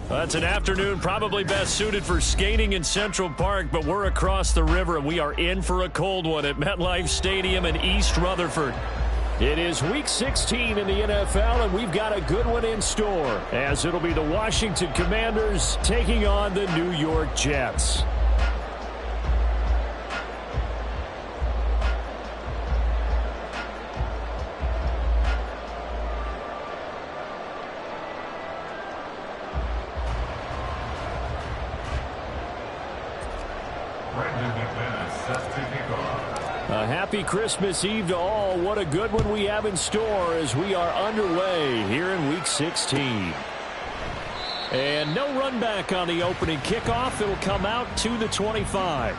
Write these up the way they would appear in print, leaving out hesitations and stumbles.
That's an afternoon probably best suited for skating in Central Park, but we're across the river and we are in for a cold one at MetLife Stadium in East Rutherford. It is Week 16 in the NFL, and we've got a good one in store, as it'll be the Washington Commanders taking on the New York Jets. A happy Christmas Eve to all. What a good one we have in store as we are underway here in Week 16. And no run back on the opening kickoff. It'll come out to the 25.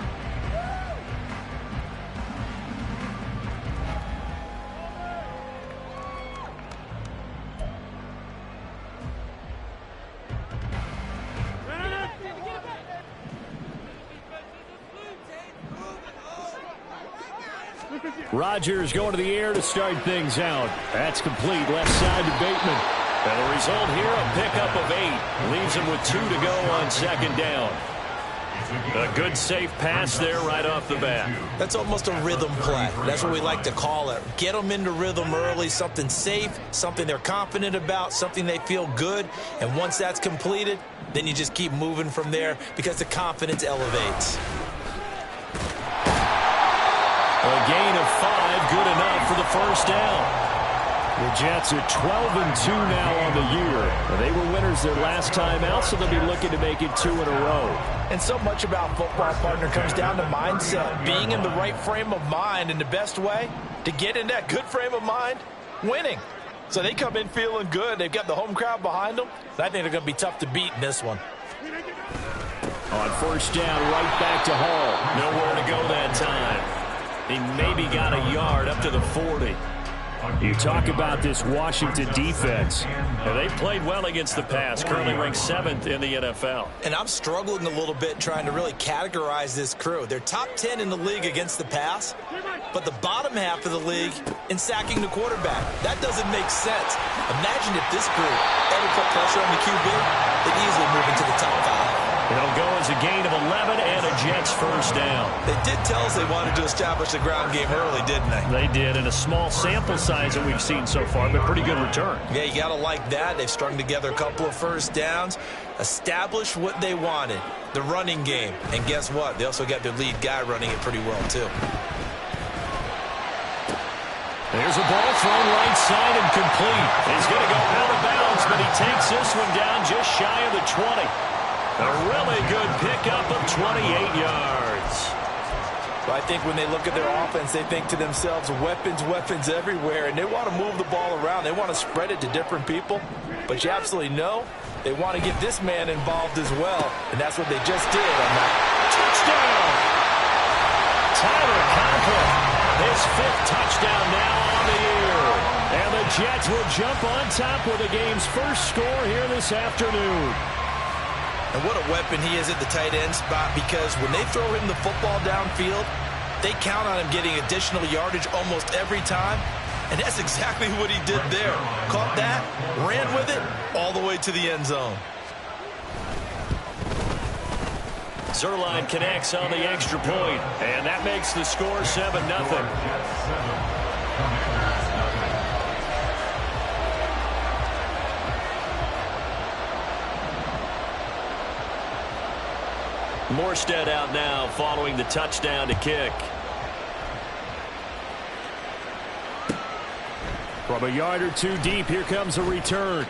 Rodgers going to the air to start things out. That's complete. Left side to Bateman. And the result here, a pickup of 8. Leaves him with 2 to go on second down. A good safe pass there right off the bat. That's almost a rhythm play. That's what we like to call it. Get them into rhythm early, something safe, something they're confident about, something they feel good. And once that's completed, then you just keep moving from there because the confidence elevates. A gain of 5, good enough for the first down. The Jets are 12-2 now on the year. They were winners their last time out, so they'll be looking to make it 2 in a row. And so much about football, partner, comes down to mindset. Being in the right frame of mind, and the best way to get in that good frame of mind, winning. So they come in feeling good. They've got the home crowd behind them. I think they're going to be tough to beat in this one. On first down, right back to Hall. Nowhere to go that time. He maybe got a yard up to the 40. You talk about this Washington defense. And they played well against the pass, currently ranked 7th in the NFL. And I'm struggling a little bit trying to really categorize this crew. They're top 10 in the league against the pass, but the bottom half of the league in sacking the quarterback. That doesn't make sense. Imagine if this group ever put pressure on the QB, they'd easily move into the top 5. It'll go as a gain of 11 and a Jets first down. They did tell us they wanted to establish the ground game early, didn't they? They did, in a small sample size that we've seen so far, but pretty good return. Yeah, you got to like that. They've strung together a couple of first downs, established what they wanted, the running game. And guess what? They also got their lead guy running it pretty well, too. There's a ball thrown right side and complete. He's going to go out of bounds, but he takes this one down just shy of the 20. A really good pickup of 28 yards. But I think when they look at their offense, they think to themselves, weapons, weapons everywhere, and they want to move the ball around. They want to spread it to different people. But you absolutely know they want to get this man involved as well, and that's what they just did on that. Touchdown! Tyler Conklin, his 5th touchdown now on the year. And the Jets will jump on top with the game's first score here this afternoon. And what a weapon he is at the tight end spot, because when they throw him the football downfield, they count on him getting additional yardage almost every time. And that's exactly what he did there. Caught that, ran with it, all the way to the end zone. Zerline connects on the extra point, and that makes the score 7-0. Morstead out now following the touchdown to kick. From a yard or 2 deep, here comes a return.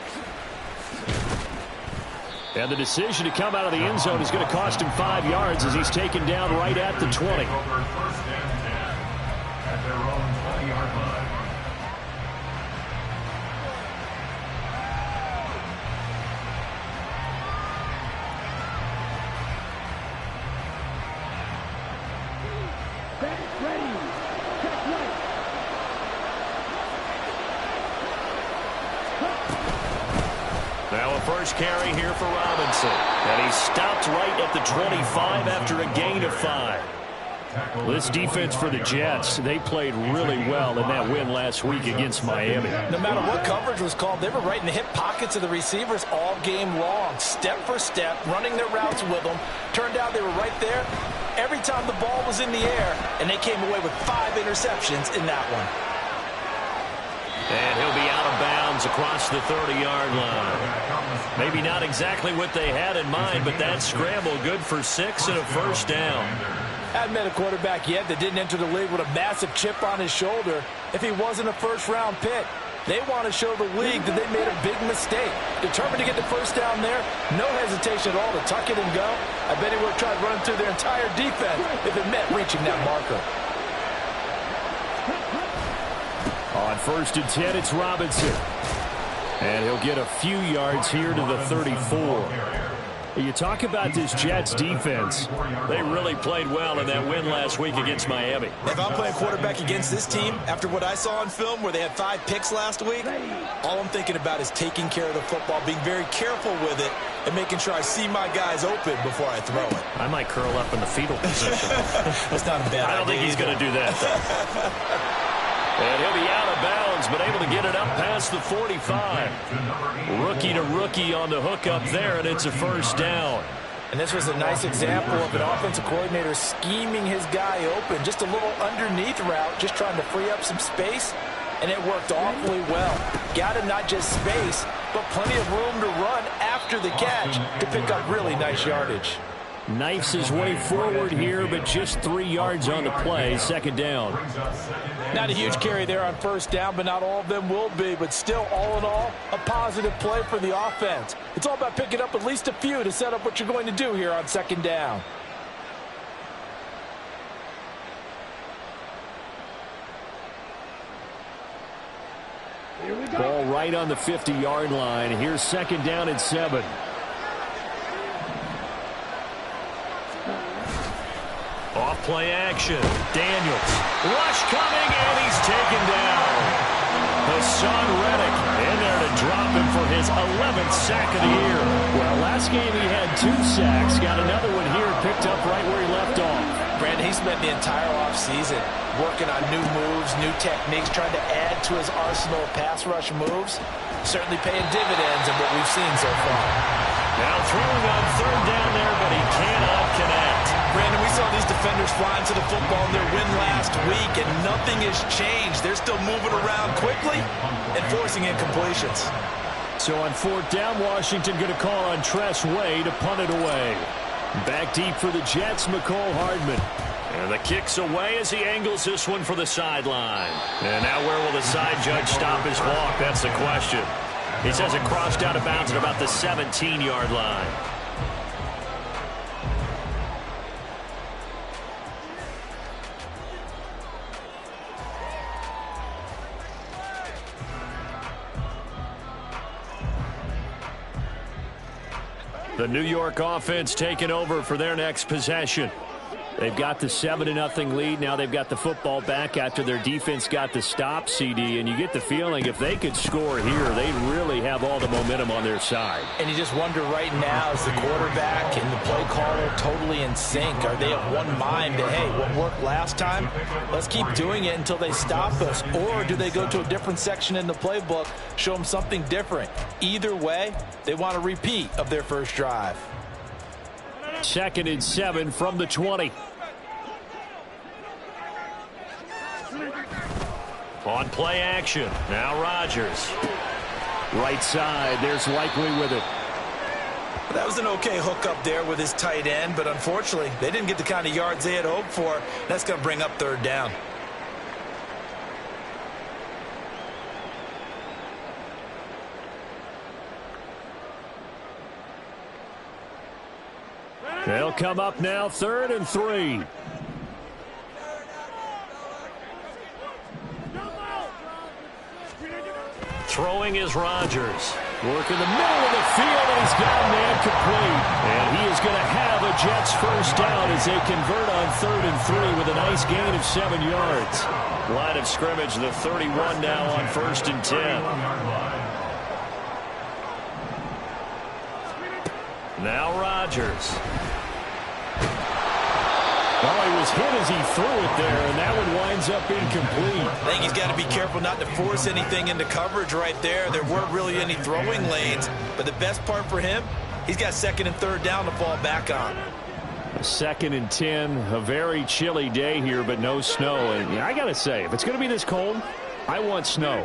And the decision to come out of the end zone is going to cost him 5 yards as he's taken down right at the 20. Now a first carry here for Robinson. And he stopped right at the 25 after a gain of 5. This defense for the Jets, they played really well in that win last week against Miami. No matter what coverage was called, they were right in the hip pockets of the receivers all game long, step for step, running their routes with them. Turned out they were right there every time the ball was in the air, and they came away with 5 interceptions in that one. And he'll be out of bounds across the 30-yard line. Maybe not exactly what they had in mind, but that scramble good for 6 and a first down. Hadn't met a quarterback yet that didn't enter the league with a massive chip on his shoulder if he wasn't a first-round pick. They want to show the league that they made a big mistake. Determined to get the first down there, no hesitation at all to tuck it and go. I bet he would have tried running through their entire defense if it meant reaching that marker. On 1st and 10, it's Robinson. And he'll get a few yards here to the 34. You talk about this Jets defense. They really played well in that win last week against Miami. If I'm playing quarterback against this team, after what I saw on film where they had 5 picks last week, all I'm thinking about is taking care of the football, being very careful with it, and making sure I see my guys open before I throw it. I might curl up in the fetal position. That's not a bad idea. I don't think he's going to do that, though. And he'll be out of bounds, but able to get it up past the 45. Rookie to rookie on the hook up there, and it's a first down. And this was a nice example of an offensive coordinator scheming his guy open. Just a little underneath route, just trying to free up some space, and it worked awfully well. Got him not just space, but plenty of room to run after the catch to pick up really nice yardage. Knifes his way forward here, but just 3 yards on the play. Second down. Not a huge carry there on first down, but not all of them will be. But still, all in all, a positive play for the offense. It's all about picking up at least a few to set up what you're going to do here on second down. Ball right on the 50-yard line. Here's second down and 7. Off play action. Daniels. Rush coming, and he's taken down. Hassan Reddick in there to drop him for his 11th sack of the year. Well, last game he had 2 sacks. Got another one here, picked up right where he left off. Brandon, he spent the entire offseason working on new moves, new techniques, trying to add to his arsenal of pass rush moves. Certainly paying dividends in what we've seen so far. Now throwing on third down there, but he cannot connect. Brandon, we saw these defenders flying to the football in their win last week, and nothing has changed. They're still moving around quickly and forcing incompletions. So on 4th down, Washington going to call on Tress Way to punt it away. Back deep for the Jets, McCole Hardman. And the kick's away as he angles this one for the sideline. And now where will the side judge stop his walk? That's the question. He says it crossed out of bounds at about the 17-yard line. The New York offense taking over for their next possession. They've got the 7-0 lead. Now they've got the football back after their defense got the stop, CD. And you get the feeling if they could score here, they really have all the momentum on their side. And you just wonder right now, is the quarterback and the play caller totally in sync? Are they of one mind that, hey, what worked last time, let's keep doing it until they stop us? Or do they go to a different section in the playbook, show them something different? Either way, they want a repeat of their first drive. 2nd and 7 from the 20. On play action. Now Rodgers. Right side. There's Likely with it. That was an okay hook up there with his tight end, but unfortunately, they didn't get the kind of yards they had hoped for. That's going to bring up 3rd down. They'll come up now 3rd and 3. Throwing is Rodgers. Work in the middle of the field, and he's got a man complete. And he is going to have a Jets first down as they convert on 3rd and 3 with a nice gain of 7 yards. Line of scrimmage, the 31 now on 1st and 10. Now Rodgers. Oh, he was hit as he threw it there, and that one winds up incomplete. I think he's got to be careful not to force anything into coverage right there. There weren't really any throwing lanes, but the best part for him, he's got second and third down to fall back on. 2nd and 10, a very chilly day here, but no snow. And I got to say, if it's going to be this cold, I want snow.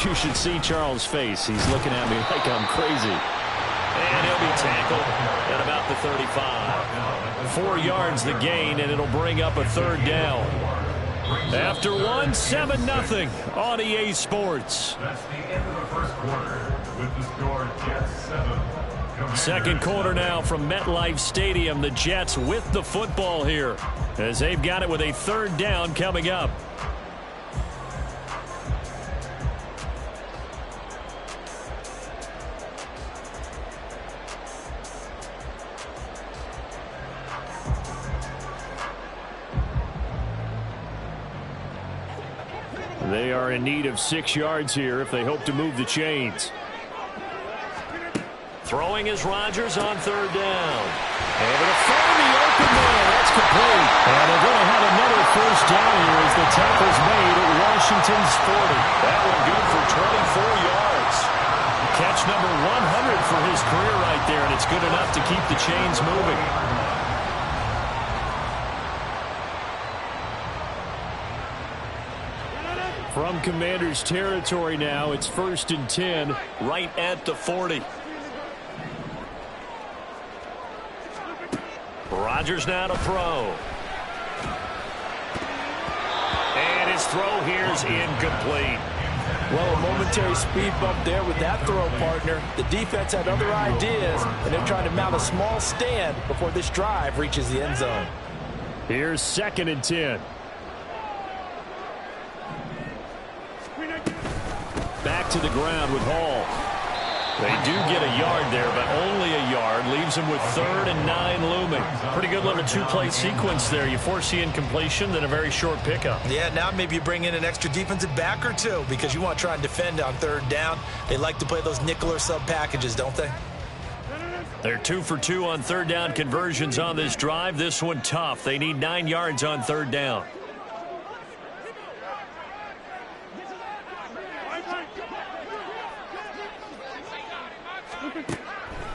You should see Charles' face. He's looking at me like I'm crazy. And he'll be tackled at about the 35. 4 yards the gain, and it'll bring up a third down. After 7-0 on EA Sports. That's the end of the first quarter with the score Jets 7. Second quarter now from MetLife Stadium. The Jets with the football here as they've got it with a third down coming up. They are in need of 6 yards here if they hope to move the chains. Throwing is Rodgers on third down. Able to find the open man. That's complete. And they're going to have another first down here as the tackle's made at Washington's 40. That one good for 24 yards. Catch number 100 for his career right there, and it's good enough to keep the chains moving. From Commander's territory now, it's 1st and 10, right at the 40. Rodgers now to throw. And his throw here is incomplete. Well, a momentary speed bump there with that throw, partner. The defense had other ideas, and they're trying to mount a small stand before this drive reaches the end zone. Here's 2nd and 10. Back to the ground with Hall. They do get a yard there, but only a yard. Leaves them with 3rd and 9 looming. Pretty good little 2-play sequence there. You force the incompletion, then a very short pickup. Yeah, now maybe you bring in an extra defensive back or two because you want to try and defend on third down. They like to play those nickel or sub packages, don't they? They're 2 for 2 on third down conversions on this drive. This one tough. They need 9 yards on third down.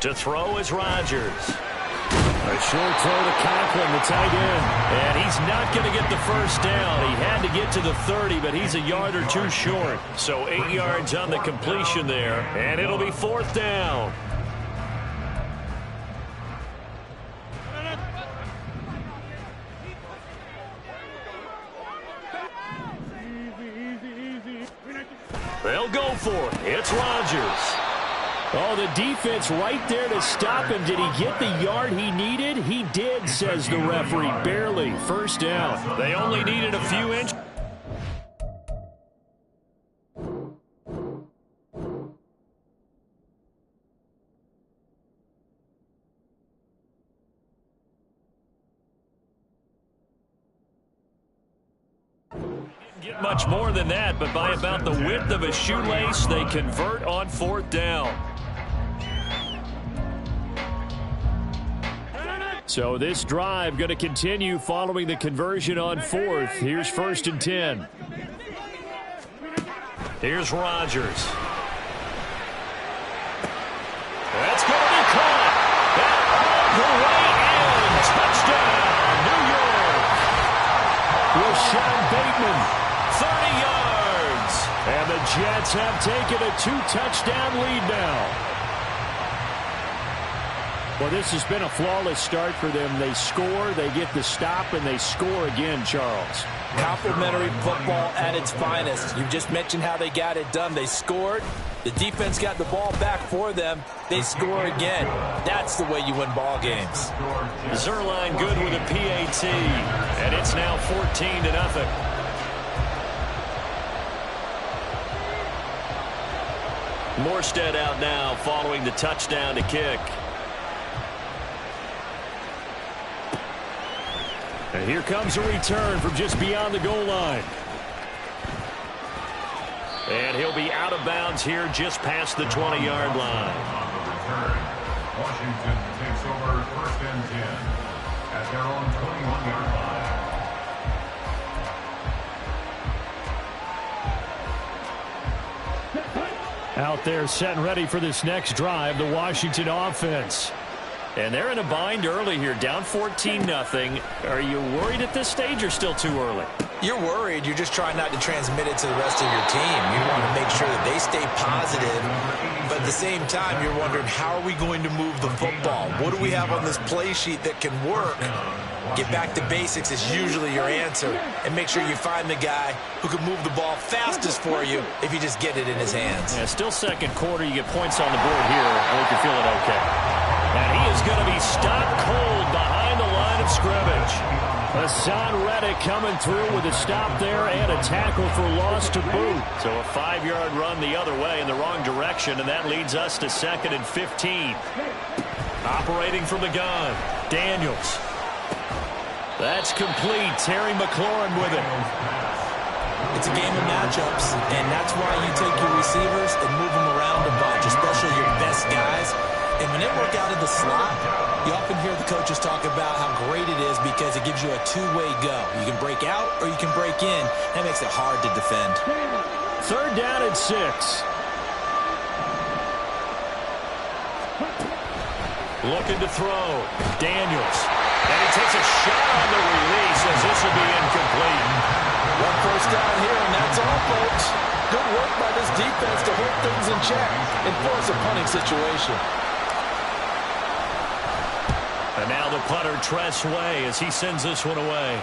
To throw is Rodgers. A short throw to Conklin, the tight end. And he's not going to get the first down. He had to get to the 30, but he's a yard or 2 short. So 8 yards on the completion there, and it'll be 4th down. They'll go for it. It's Rodgers. Oh, the defense right there to stop him. Did he get the yard he needed? He did, says the referee. Barely. First down. They only needed a few inches. Get much more than that, but by about the width of a shoelace, they convert on 4th down. So this drive going to continue following the conversion on 4th. Here's 1st and 10. Here's Rodgers. That's going to be caught. That all the way in. Touchdown, New York. Rashawn Bateman, 30 yards. And the Jets have taken a 2-touchdown lead now. Well, this has been a flawless start for them. They score, they get the stop, and they score again, Charles. Complimentary football at its finest. You just mentioned how they got it done. They scored. The defense got the ball back for them. They score again. That's the way you win ball games. Zerline good with a PAT, and it's now 14-0. Morstead out now following the touchdown to kick. And here comes a return from just beyond the goal line. And he'll be out of bounds here just past the 20-yard line. Washington takes over first and 10 at their own 21-yard line. Out there set and ready for this next drive, the Washington offense. And they're in a bind early here, down 14-0. Are you worried at this stage or still too early? You're worried. You're just trying not to transmit it to the rest of your team. You want to make sure that they stay positive. But at the same time, you're wondering, how are we going to move the football? What do we have on this play sheet that can work? Get back to basics is usually your answer. And make sure you find the guy who can move the ball fastest for you if you just get it in his hands. Yeah, still second quarter. You get points on the board here. I think you're feeling okay. And he is going to be stopped cold behind the line of scrimmage. Hassan Reddick coming through with a stop there and a tackle for loss to boot. So a 5-yard run the other way in the wrong direction, and that leads us to 2nd and 15. Operating from the gun, Daniels. That's complete. Terry McLaurin with it. It's a game of matchups, and that's why you take your receivers and move them around a bunch, especially your best guys. And when they work out of the slot, you often hear the coaches talk about how great it is because it gives you a two-way go. You can break out or you can break in. That makes it hard to defend. 3rd down and 6. Looking to throw. Daniels. And he takes a shot on the release as this will be incomplete. 1 first down here, and that's all, folks. Good work by this defense to hold things in check and force a punting situation. And now the punter, Tress Way, as he sends this one away.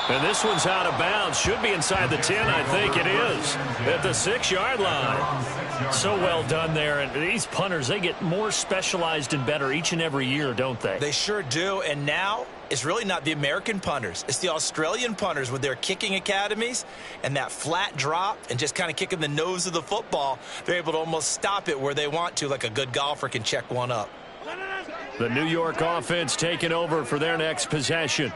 And this one's out of bounds. Should be inside the 10, I think it is. At the 6-yard line. So well done there. And these punters, they get more specialized and better each and every year, don't they? They sure do. And now it's really not the American punters. It's the Australian punters with their kicking academies and that flat drop and just kind of kicking the nose of the football. They're able to almost stop it where they want to, like a good golfer can check one up. The New York offense taking over for their next possession.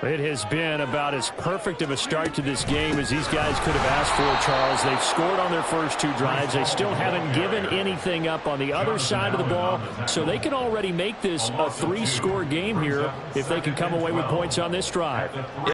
It has been about as perfect of a start to this game as these guys could have asked for, Charles. They've scored on their first 2 drives. They still haven't given anything up on the other side of the ball, so they can already make this a 3-score game here if they can come away with points on this drive.